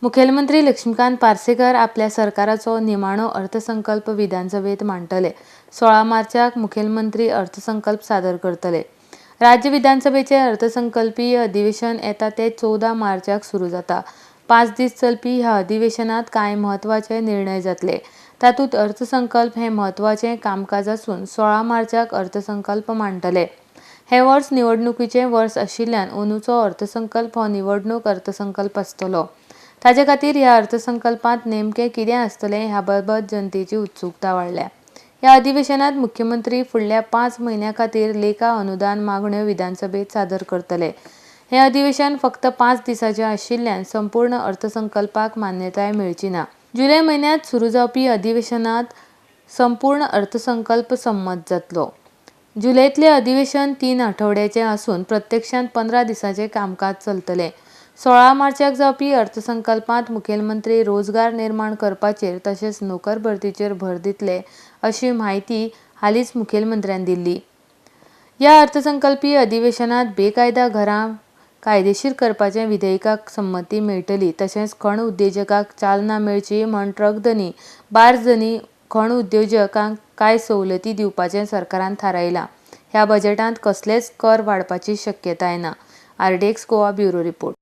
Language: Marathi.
मुखेलमंत्री लक्ष्मीकांत पार्सेकर आपल्या सरकाराचो निमाणो अर्थसंकल्प विधानसभेत मांडटले। 16 मार्चाक मुखेलमंत्री अर्थसंकल्प सादर करतले। राज्य विधानसभेचे अर्थसंकल्पीय अधिवेशन येता ते 14 मार्चाक सुरू जाता। 5 दीस चलपी ह्या अधिवेशनात कांय म्हत्वाचे निर्णय जातले। तातूंत अर्थसंकल्प हे म्हत्वाचे कामकाज आसून 16 मार्चाक अर्थसंकल्प मांडटले। हे वर्स निवडणुकीचें वर्स आशिल्ल्यान अंदूचो अर्थसंकल्प हो निवडणूक अर्थसंकल्प आसतलो। ताचे खातीर ह्या अर्थसंकल्पांत नेमकें कितें आसतलें ह्या बाबत जनतेची उत्सुकता वाडल्या। ह्या अधिवेशनात मुख्यमंत्री फुडल्या 5 म्हयन्यां खातीर लेखा अनुदान मागण्यो विधानसभेत सादर करतले। हें अधिवेशन फक्त 5 दिसांचें आशिल्ल्यान संपूर्ण अर्थसंकल्पाक मान्यताय मेळची ना। जुलय म्हयन्यांत सुरू जावपी अधिवेशनात संपूर्ण अर्थसंकल्प संमत जातलो। जुलयतलें अधिवेशन 3 आठवड्याचें आसून प्रत्यक्षांत 15 दिसांचें कामकाज चलतलें। 16 मार्चाक जावपी अर्थसंकल्पांत मुखेलमंत्री रोजगार निर्माण करपाचेर तशेंच नोकर भरतीचेर भर दितले अशी म्हायती हालींच मुखेलमंत्र्यान दिल्ली। ह्या अर्थसंकल्पीय अधिवेशनात बेकायदा घरां कायदेशीर करपाचे विधेयकाक संमती मेळटली। तशेंच खण उद्देजकांक चालना मेळची म्हण ट्रक धनी, बार्ज धनी खण उद्देजकांक कांय सवलती दिवपाचें सरकारान थारायलां। ह्या बजेटांत कसलेच कर वाडपाची शक्यताय ना। RDX Goa bureau report.